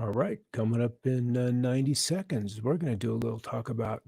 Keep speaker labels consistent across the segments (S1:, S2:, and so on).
S1: All right, coming up in 90 seconds, we're going to do a little talk about.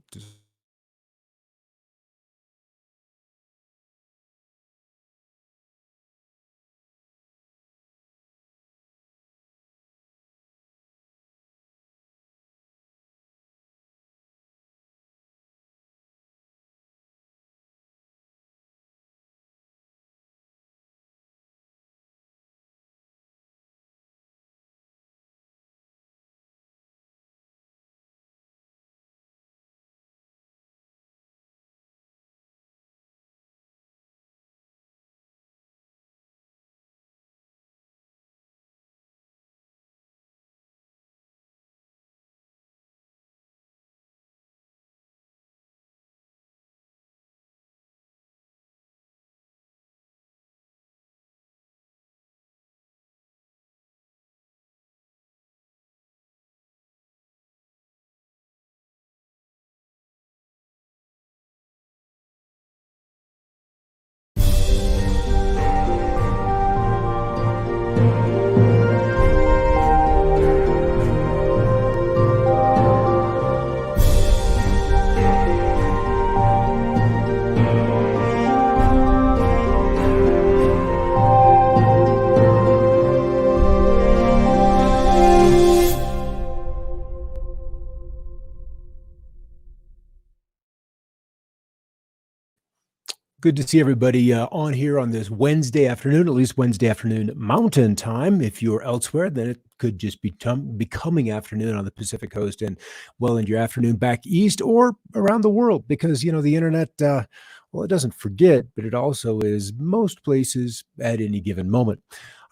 S1: Good to see everybody on here on this Wednesday afternoon, at least Wednesday afternoon Mountain Time. If you're elsewhere, then it could just be becoming afternoon on the Pacific Coast and well into your afternoon back east or around the world because, the internet, well, it doesn't forget, but it also is most places at any given moment.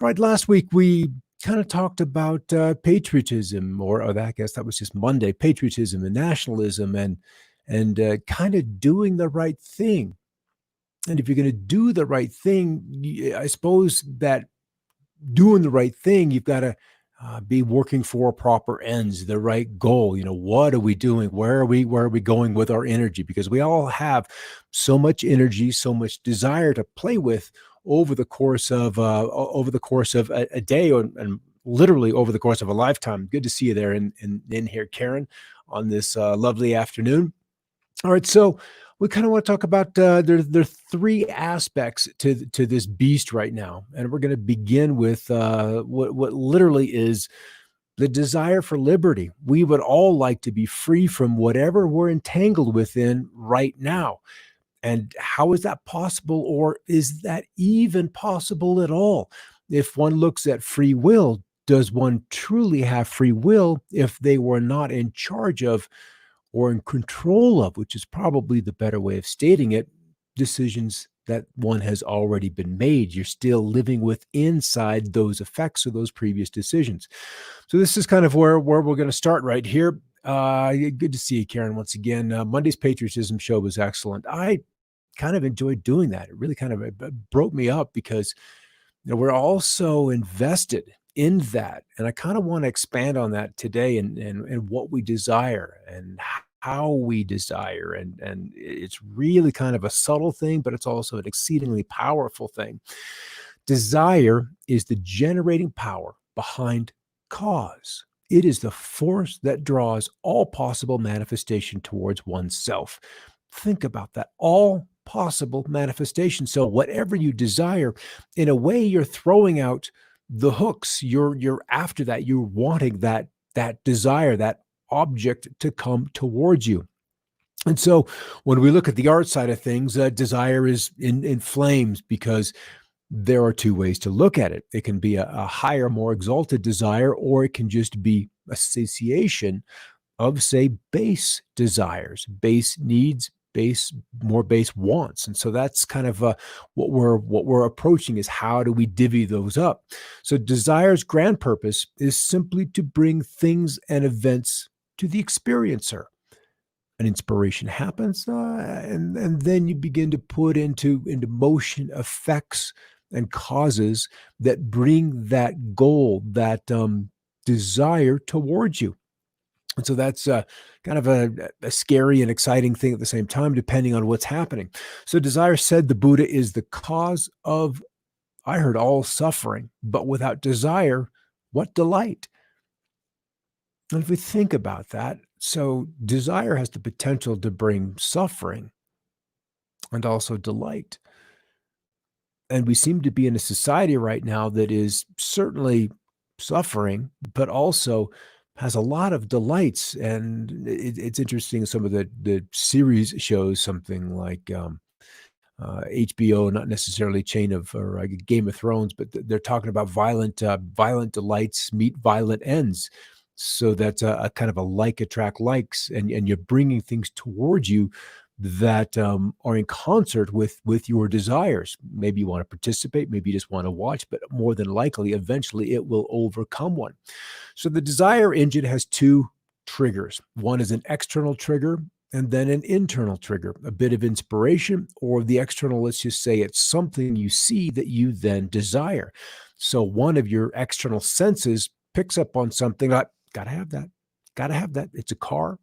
S1: All right, last week we kind of talked about patriotism, or I guess that was just Monday, patriotism and nationalism and kind of doing the right thing. And if you're going to do the right thing, I suppose that doing the right thing, you've got to be working for proper ends, the right goal. What are we doing? Where are we going with our energy? Because we all have so much energy, so much desire to play with over the course of a day, and literally over the course of a lifetime. Good to see you there in here, Karen, on this lovely afternoon. All right, so we kind of want to talk about there are three aspects to this beast right now, and we're going to begin with what literally is the desire for liberty. We would all like to be free from whatever we're entangled within right now. And how is that possible, or is that even possible at all? If one looks at free will, does one truly have free will if they were not in charge of or in control of, which is probably the better way of stating it, decisions that one has already been made? You're still living with inside those effects of those previous decisions. So this is kind of where we're going to start right here. Good to see you, Karen, once again. Monday's patriotism show was excellent. I kind of enjoyed doing that. It really kind of broke me up because we're all so invested in that. And I kind of want to expand on that today and what we desire and how we desire. And it's really kind of a subtle thing, but it's also an exceedingly powerful thing. Desire is the generating power behind cause. It is the force that draws all possible manifestation towards oneself. Think about that. All possible manifestation. So whatever you desire, in a way, you're throwing out the hooks. You're after that. You're wanting that desire, that object to come towards you. And so when we look at the art side of things, desire is in flames because there are two ways to look at it. It can be a higher, more exalted desire, or it can just be a satiation of, say, base desires, base needs, more base wants. And so that's kind of what we're approaching is how do we divvy those up? So desire's grand purpose is simply to bring things and events to the experiencer. An inspiration happens, and then you begin to put into motion effects and causes that bring that goal, that desire towards you. And so that's kind of a scary and exciting thing at the same time, depending on what's happening. So desire, said the Buddha, is the cause of, I heard, all suffering. But without desire, what delight? And if we think about that, so desire has the potential to bring suffering and also delight. And we seem to be in a society right now that is certainly suffering, but also has a lot of delights. And it's interesting. Some of the series shows something like HBO, not necessarily Chain of or Game of Thrones, but they're talking about violent delights meet violent ends. So that's a kind of a like attract likes, and you're bringing things towards you that are in concert with your desires. Maybe you want to participate, maybe you just want to watch, but more than likely, eventually, it will overcome one. So the desire engine has two triggers. One is an external trigger and then an internal trigger, a bit of inspiration, or the external, let's just say it's something you see that you then desire. So one of your external senses picks up on something like, gotta have that, gotta have that. It's a car,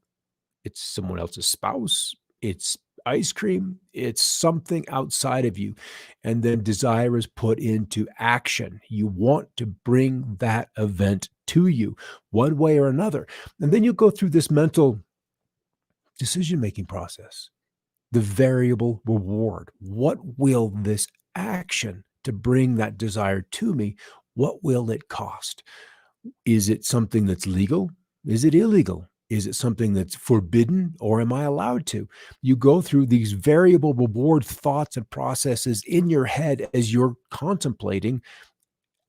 S1: it's someone else's spouse, it's ice cream, it's something outside of you. And then desire is put into action. You want to bring that event to you one way or another. And then you go through this mental decision making process, the variable reward. What will this action to bring that desire to me? What will it cost? Is it something that's legal? Is it illegal? Is it something that's forbidden, or am I allowed to? You go through these variable reward thoughts and processes in your head as you're contemplating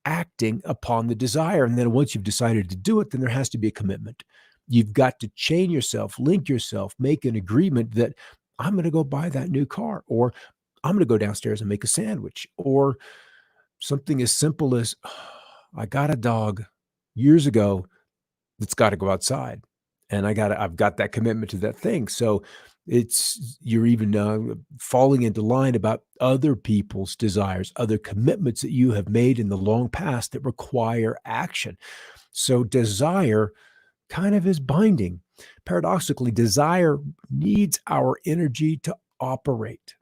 S1: acting upon the desire. And then once you've decided to do it, then there has to be a commitment. You've got to chain yourself, link yourself, make an agreement that I'm going to go buy that new car, or I'm going to go downstairs and make a sandwich, or something as simple as I got a dog years ago that's got to go outside, and I've got that commitment to that thing. So you're even falling into line about other people's desires, other commitments that you have made in the long past that require action. So desire kind of is binding. Paradoxically, desire needs our energy to operate,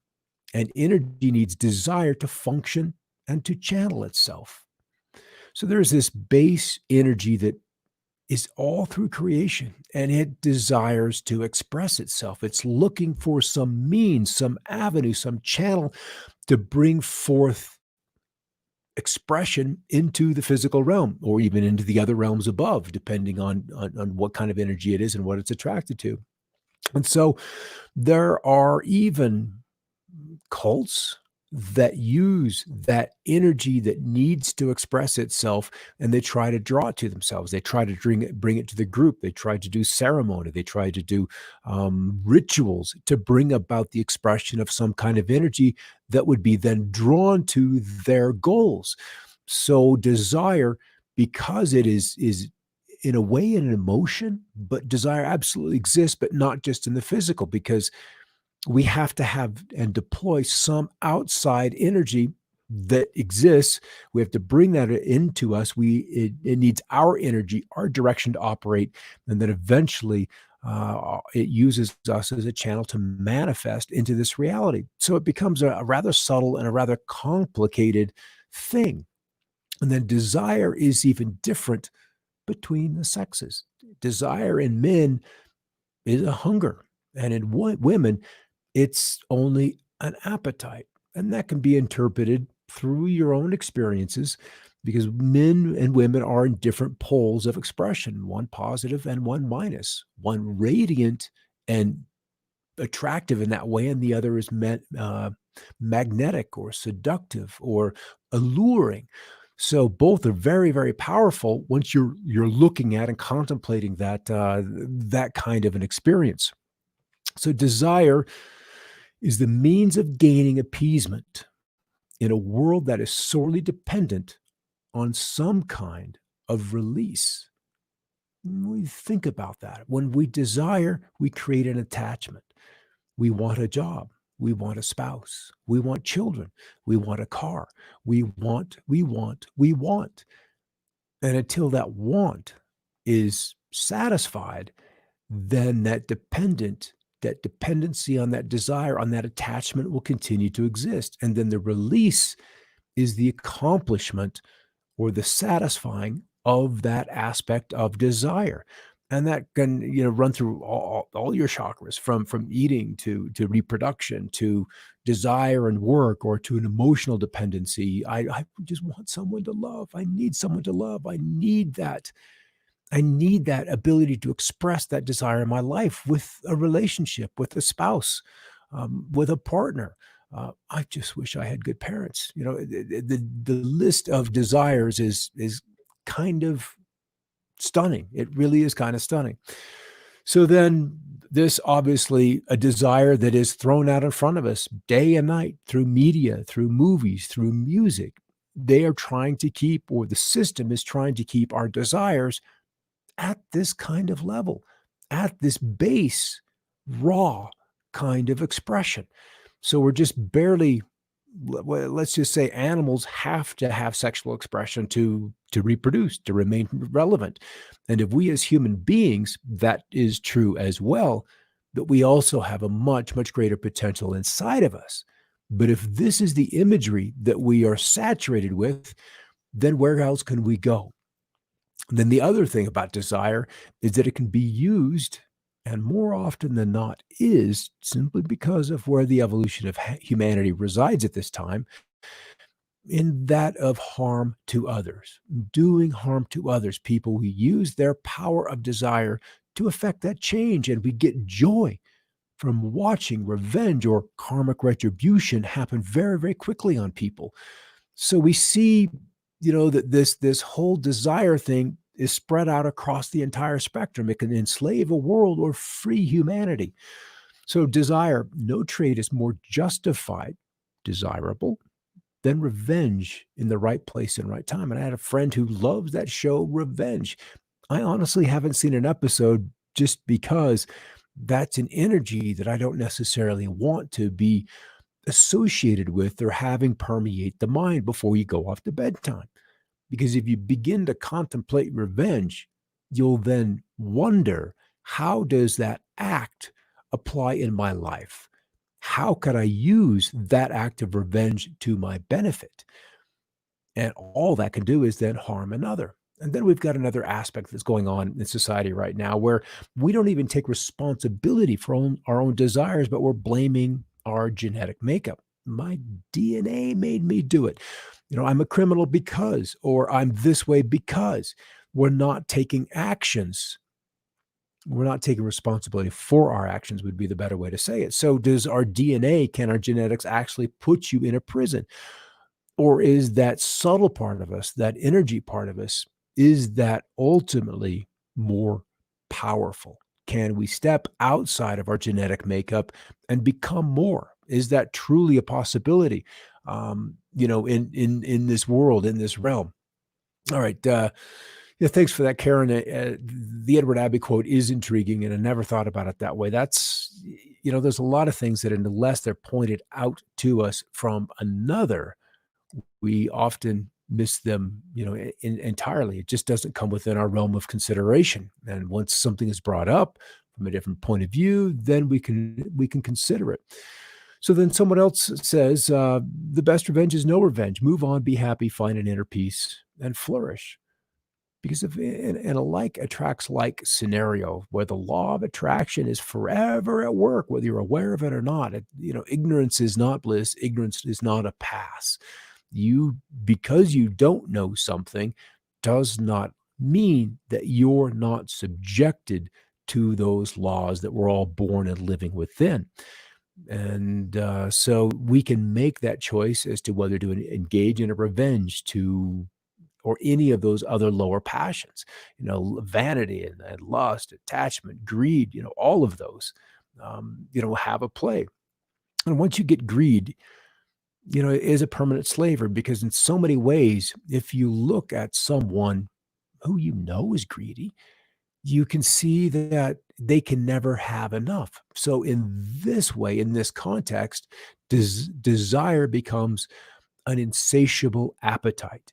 S1: and energy needs desire to function and to channel itself. So there's this base energy that is all through creation, and it desires to express itself. It's looking for some means, some avenue, some channel to bring forth expression into the physical realm, or even into the other realms above, depending on what kind of energy it is and what it's attracted to. And so there are even cults that use that energy that needs to express itself, and they try to draw it to themselves. They try to bring it to the group. They try to do ceremony. They try to do rituals to bring about the expression of some kind of energy that would be then drawn to their goals. So desire, because it is in a way an emotion, but desire absolutely exists, but not just in the physical, because we have to have and deploy some outside energy that exists. We have to bring that into us. It needs our energy, our direction to operate, and then eventually it uses us as a channel to manifest into this reality. So it becomes a rather subtle and a rather complicated thing. And then desire is even different between the sexes. Desire in men is a hunger, and in women, it's only an appetite. And that can be interpreted through your own experiences, because men and women are in different poles of expression, one positive and one minus, one radiant and attractive in that way, and the other is magnetic or seductive or alluring. So both are very, very powerful once you're looking at and contemplating that kind of an experience. So desire is the means of gaining appeasement in a world that is sorely dependent on some kind of release. We think about that. When we desire, we create an attachment. We want a job. We want a spouse. We want children. We want a car. We want. And until that want is satisfied, then that dependency on that desire, on that attachment will continue to exist. And then the release is the accomplishment or the satisfying of that aspect of desire. And that can, run through all your chakras, from eating to reproduction to desire and work, or to an emotional dependency. I just want someone to love. I need someone to love. I need that ability to express that desire in my life, with a relationship, with a spouse, with a partner. I just wish I had good parents. The list of desires is kind of stunning. It really is kind of stunning. So then, this obviously a desire that is thrown out in front of us day and night through media, through movies, through music. They are trying to keep, or the system is trying to keep, our desires at this kind of level, at this base, raw kind of expression. So we're just barely, let's just say, animals have to have sexual expression to reproduce, to remain relevant. And if we as human beings, that is true as well, that we also have a much, much greater potential inside of us. But if this is the imagery that we are saturated with, then where else can we go? Then the other thing about desire is that it can be used, and more often than not is, simply because of where the evolution of humanity resides at this time, in that of harm to others, doing harm to others. People who use their power of desire to affect that change, and we get joy from watching revenge or karmic retribution happen very, very quickly on people. So we see, that this whole desire thing is spread out across the entire spectrum. It can enslave a world or free humanity. So desire, no trait is more justified, desirable, than revenge in the right place and right time. And I had a friend who loves that show, Revenge. I honestly haven't seen an episode, just because that's an energy that I don't necessarily want to be associated with or having permeate the mind before you go off to bedtime. Because if you begin to contemplate revenge, you'll then wonder, how does that act apply in my life? How could I use that act of revenge to my benefit? And all that can do is then harm another. And then we've got another aspect that's going on in society right now, where we don't even take responsibility for our own desires, but we're blaming our genetic makeup. My DNA made me do it. I'm a criminal because, or I'm this way because. We're not taking actions. We're not taking responsibility for our actions, would be the better way to say it. So does our DNA, can our genetics actually put you in a prison? Or is that subtle part of us, that energy part of us, is that ultimately more powerful? Can we step outside of our genetic makeup and become more? Is that truly a possibility? In this world, in this realm. All right. Yeah, thanks for that, Karen. The Edward Abbey quote is intriguing, and I never thought about it that way. There's a lot of things that, unless they're pointed out to us from another, we often miss them, entirely. It just doesn't come within our realm of consideration. And once something is brought up from a different point of view, then we can consider it. So then someone else says, the best revenge is no revenge. Move on, be happy, find an inner peace, and flourish. Because in a like attracts like scenario, where the law of attraction is forever at work, whether you're aware of it or not. Ignorance is not bliss. Ignorance is not a pass. Because you don't know something, does not mean that you're not subjected to those laws that we're all born and living within. And so we can make that choice as to whether to engage in a revenge, or any of those other lower passions, vanity and lust, attachment, greed, all of those, have a play. And once you get greed, it is a permanent slavery, because in so many ways, if you look at someone who is greedy, you can see that they can never have enough. So in this way, in this context, desire becomes an insatiable appetite.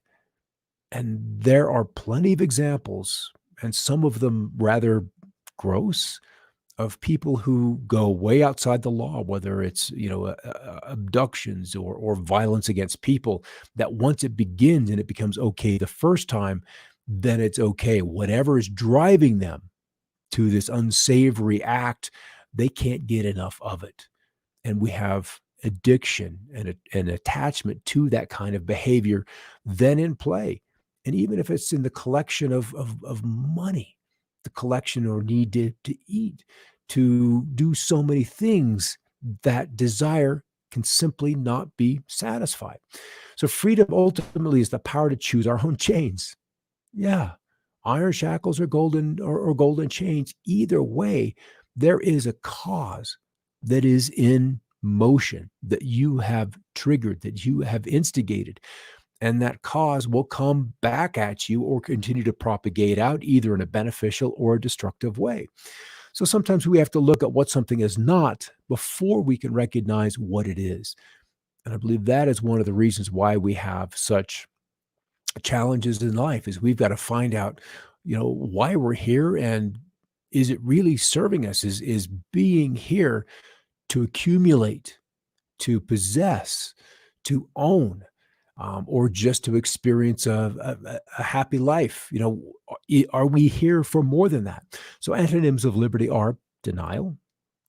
S1: And there are plenty of examples, and some of them rather gross, of people who go way outside the law, whether it's, abductions or violence against people, that once it begins and it becomes okay the first time, then it's okay. Whatever is driving them to this unsavory act, they can't get enough of it. And we have addiction and an attachment to that kind of behavior then in play. And even if it's in the collection of money, the collection or need to eat, to do so many things, that desire can simply not be satisfied. So freedom ultimately is the power to choose our own chains. Yeah. Iron shackles or golden chains. Either way, there is a cause that is in motion that you have triggered, that you have instigated. And that cause will come back at you or continue to propagate out either in a beneficial or a destructive way. So sometimes we have to look at what something is not before we can recognize what it is. And I believe that is one of the reasons why we have such challenges in life is we've got to find out, why we're here and is it really serving us? Is being here to accumulate, to possess, to own, or just to experience a happy life? Are we here for more than that? So antonyms of liberty are denial,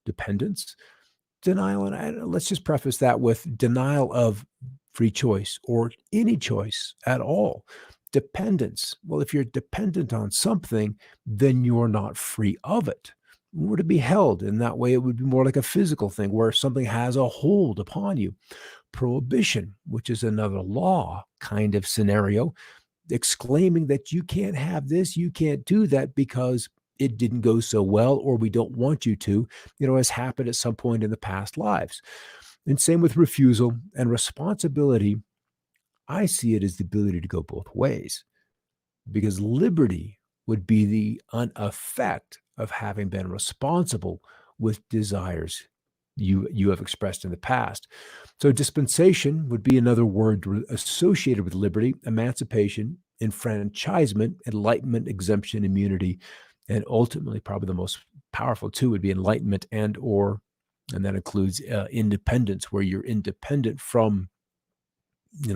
S1: dependence, denial, and let's just preface that with denial of free choice or any choice at all. Dependence. Well, if you're dependent on something, then you're not free of it. We're to be held in that way, it would be more like a physical thing where something has a hold upon you. Prohibition, which is another law kind of scenario, exclaiming that you can't have this, you can't do that because it didn't go so well, or we don't want you to, has happened at some point in the past lives. And same with refusal and responsibility. I see it as the ability to go both ways because liberty would be the effect of having been responsible with desires you have expressed in the past. So dispensation would be another word associated with liberty, emancipation, enfranchisement, enlightenment, exemption, immunity, and ultimately probably the most powerful two would be enlightenment and that includes independence, where you're independent from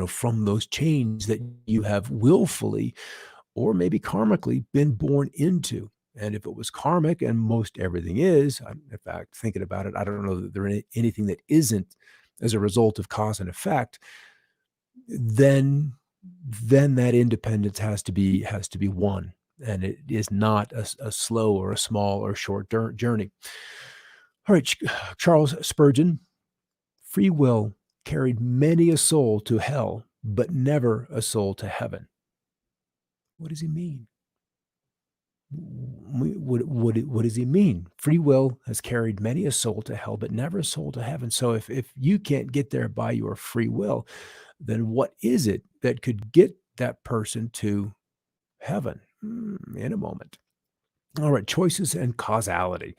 S1: from those chains that you have willfully or maybe karmically been born into. And if it was karmic, and most everything is, in fact, thinking about it, I don't know that anything that isn't as a result of cause and effect, then that independence has to be won. And it is not a slow or a small or short journey. All right, Charles Spurgeon, free will carried many a soul to hell, but never a soul to heaven. What does he mean? What does he mean? Free will has carried many a soul to hell, but never a soul to heaven. So if you can't get there by your free will, then what is it that could get that person to heaven? In a moment. All right, choices and causality.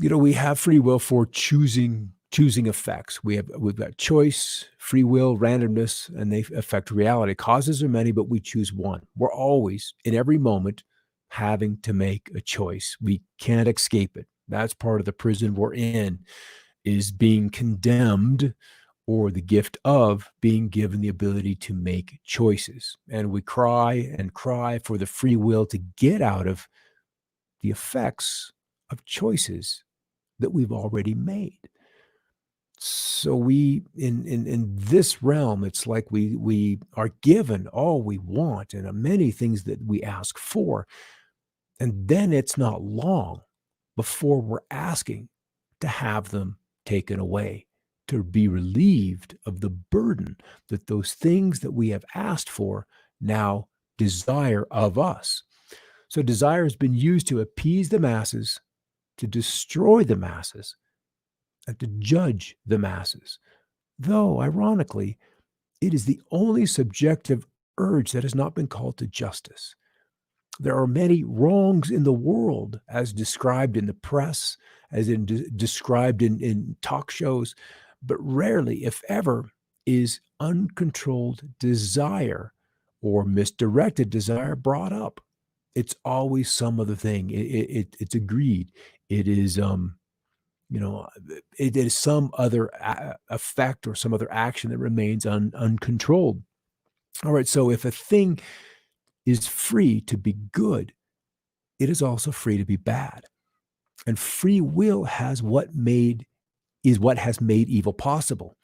S1: We have free will for choosing effects. We've got choice, free will, randomness, and they affect reality. Causes are many, but we choose one. We're always, in every moment, having to make a choice. We can't escape it. That's part of the prison we're in, is being condemned or the gift of being given the ability to make choices. And we cry and cry for the free will to get out of the effects of choices that we've already made. So we in this realm, it's like we are given all we want and many things that we ask for. And then it's not long before we're asking to have them taken away, to be relieved of the burden that those things that we have asked for now desire of us. So desire has been used to appease the masses, to destroy the masses, and to judge the masses. Though, ironically, it is the only subjective urge that has not been called to justice. There are many wrongs in the world, as described in the press, as described in talk shows, but rarely, if ever, is uncontrolled desire or misdirected desire brought up. It's always some other thing. It's agreed. It is you know, it is some other effect or some other action that remains uncontrolled. All right. So if a thing is free to be good, it is also free to be bad. And free will is what has made evil possible.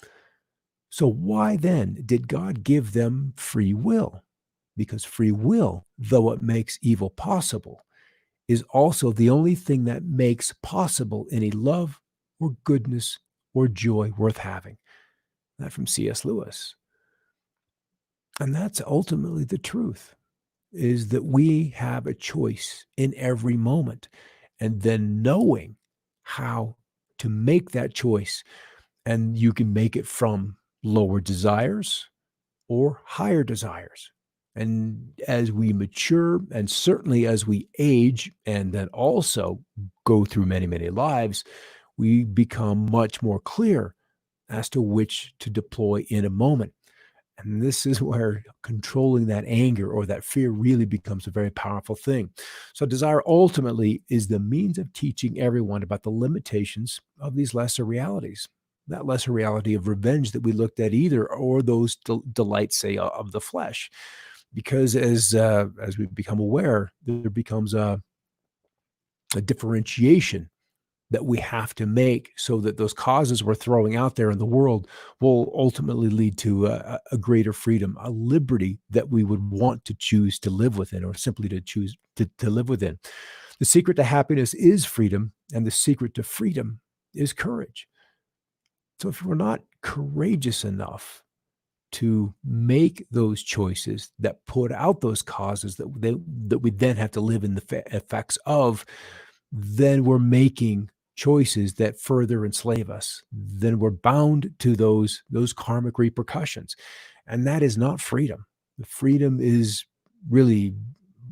S1: So why then did God give them free will? Because free will, though it makes evil possible, is also the only thing that makes possible any love or goodness or joy worth having. That from C.S. Lewis. And that's ultimately the truth, is that we have a choice in every moment. And then knowing how to make that choice, and you can make it from lower desires or higher desires. And as we mature, and certainly as we age, and then also go through many, many lives, we become much more clear as to which to deploy in a moment. And this is where controlling that anger or that fear really becomes a very powerful thing. So, desire ultimately is the means of teaching everyone about the limitations of these lesser realities. That lesser reality of revenge that we looked at, either, or those delights, say, of the flesh. Because as we become aware, there becomes a differentiation that we have to make, so that those causes we're throwing out there in the world will ultimately lead to a greater freedom, a liberty that we would want to choose to live within, or simply to choose to live within. The secret to happiness is freedom, and the secret to freedom is courage. So if we're not courageous enough to make those choices that put out those causes that we then have to live in the effects of, then we're making choices that further enslave us. Then we're bound to those karmic repercussions. And that is not freedom. The freedom is really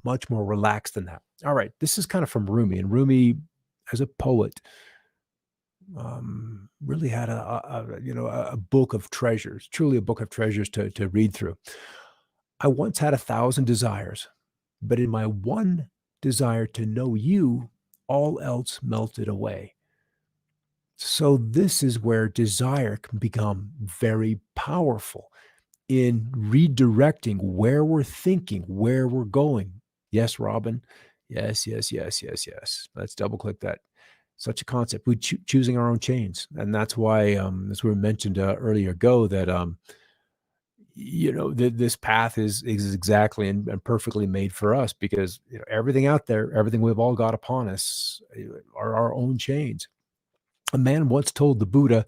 S1: much more relaxed than that. All right, this is kind of from Rumi, and Rumi, as a poet, really had a book of treasures, truly a book of treasures to read through. I once had 1,000 desires, but in my one desire to know you, all else melted away. So this is where desire can become very powerful in redirecting where we're thinking, where we're going. Yes, Robin. Yes, yes, yes, yes, yes. Let's double click that. Such a concept. We choosing our own chains, and that's why, as we mentioned earlier ago, that this path is exactly and perfectly made for us, because everything out there, everything we've all got upon us, are our own chains. A man once told the Buddha,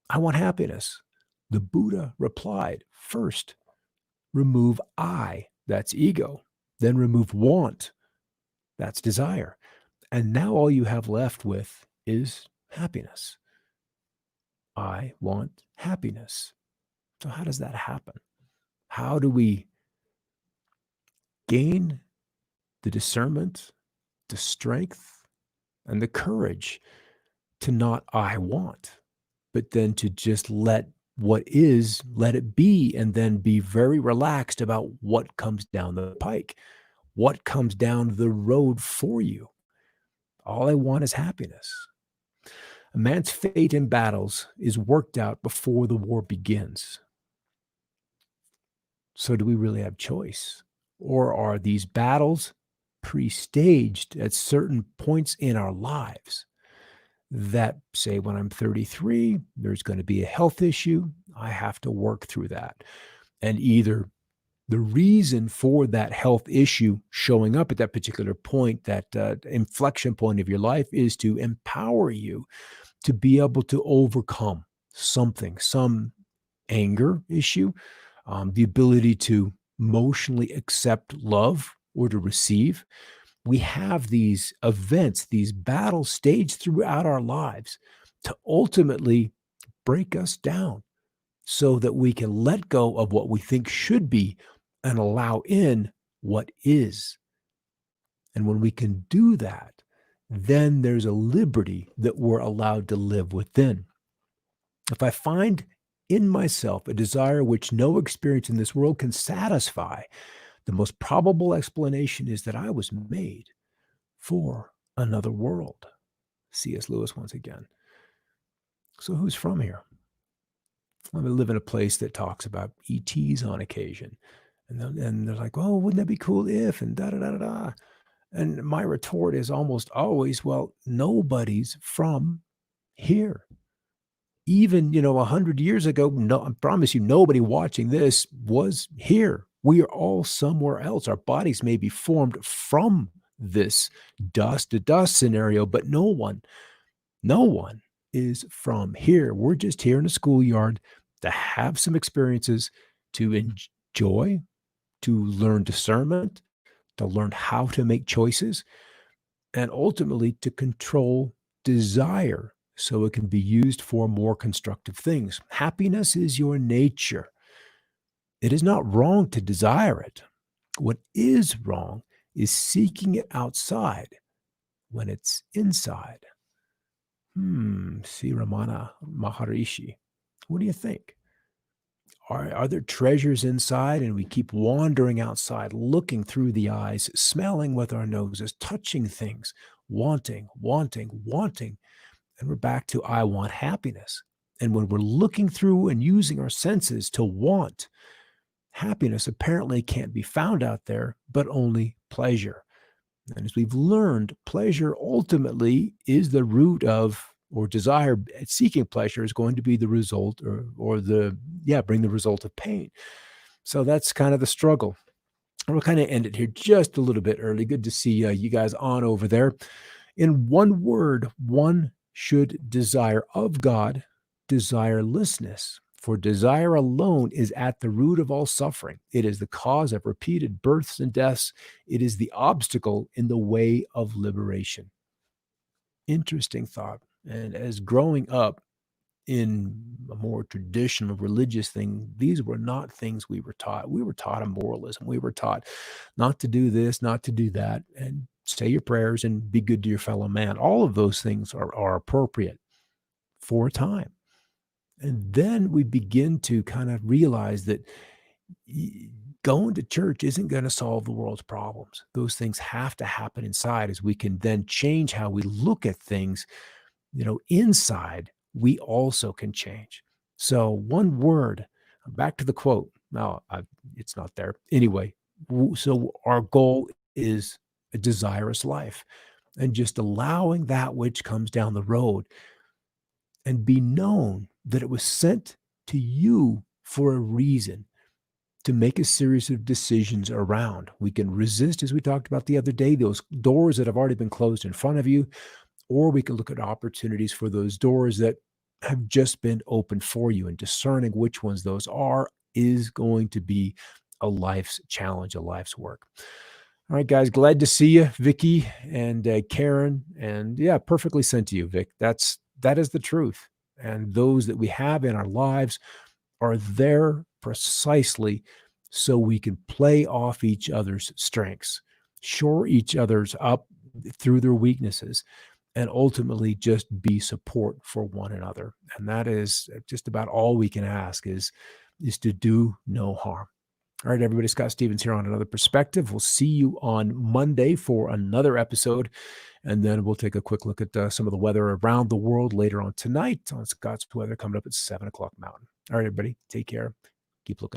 S1: "I want happiness." The Buddha replied, "First, remove I, that's ego, then remove want, that's desire. And now all you have left with is happiness." I want happiness. So, how does that happen? How do we gain the discernment, the strength, and the courage to not I want, but then to just let what is, let it be, and then be very relaxed about what comes down the pike, what comes down the road for you? All I want is happiness. A man's fate in battles is worked out before the war begins. So, do we really have choice? Or are these battles pre-staged at certain points in our lives that say, when I'm 33, there's going to be a health issue. I have to work through that. And either the reason for that health issue showing up at that particular point, that inflection point of your life, is to empower you to be able to overcome something, some anger issue, the ability to emotionally accept love or to receive. We have these events, these battles staged throughout our lives to ultimately break us down, so that we can let go of what we think should be and allow in what is. And when we can do that, then there's a liberty that we're allowed to live within. If I find in myself a desire which no experience in this world can satisfy, the most probable explanation is that I was made for another world. C.S. Lewis once again. So who's from here? I live in a place that talks about ETs on occasion. And they're like, "Oh, wouldn't that be cool if," and da da da da da. And my retort is almost always, well, nobody's from here. Even, 100 years ago, no, I promise you, nobody watching this was here. We are all somewhere else. Our bodies may be formed from this dust to dust scenario, but no one is from here. We're just here in the schoolyard to have some experiences, to enjoy, to learn discernment, to learn how to make choices, and ultimately to control desire so it can be used for more constructive things. Happiness is your nature. It is not wrong to desire it. What is wrong is seeking it outside when it's inside. See Ramana Maharishi. What do you think? Are there treasures inside and we keep wandering outside, looking through the eyes, smelling with our noses, touching things, wanting, wanting, wanting, and we're back to I want happiness. And when we're looking through and using our senses to want, happiness apparently can't be found out there, but only pleasure. And as we've learned, pleasure ultimately is the root of, or desire, seeking pleasure is going to be the result bring the result of pain. So that's kind of the struggle. And we'll kind of end it here just a little bit early. Good to see you guys on over there. In one word, one should desire of God desirelessness. For desire alone is at the root of all suffering. It is the cause of repeated births and deaths. It is the obstacle in the way of liberation. Interesting thought. And as growing up in a more traditional religious thing, these were not things we were taught. We were taught a moralism. We were taught not to do this, not to do that, and say your prayers and be good to your fellow man. All of those things are appropriate for a time. And then we begin to kind of realize that going to church isn't going to solve the world's problems. Those things have to happen inside as we can then change how we look at things. Inside, we also can change. So one word, back to the quote. No, it's not there. Anyway, so our goal is a desirous life and just allowing that which comes down the road and be known that it was sent to you for a reason, to make a series of decisions around. We can resist, as we talked about the other day, those doors that have already been closed in front of you, or we can look at opportunities for those doors that have just been opened for you, and discerning which ones those are is going to be a life's challenge, a life's work. All right, guys, glad to see you, Vicky and Karen, and yeah, perfectly sent to you, Vic. That is the truth. And those that we have in our lives are there precisely so we can play off each other's strengths, shore each other's up through their weaknesses, and ultimately just be support for one another. And that is just about all we can ask is to do no harm. All right, everybody, Scott Stevens here on Another Perspective. We'll see you on Monday for another episode, and then we'll take a quick look at some of the weather around the world later on tonight on Scott's Weather coming up at 7 o'clock Mountain. All right, everybody, take care. Keep looking up.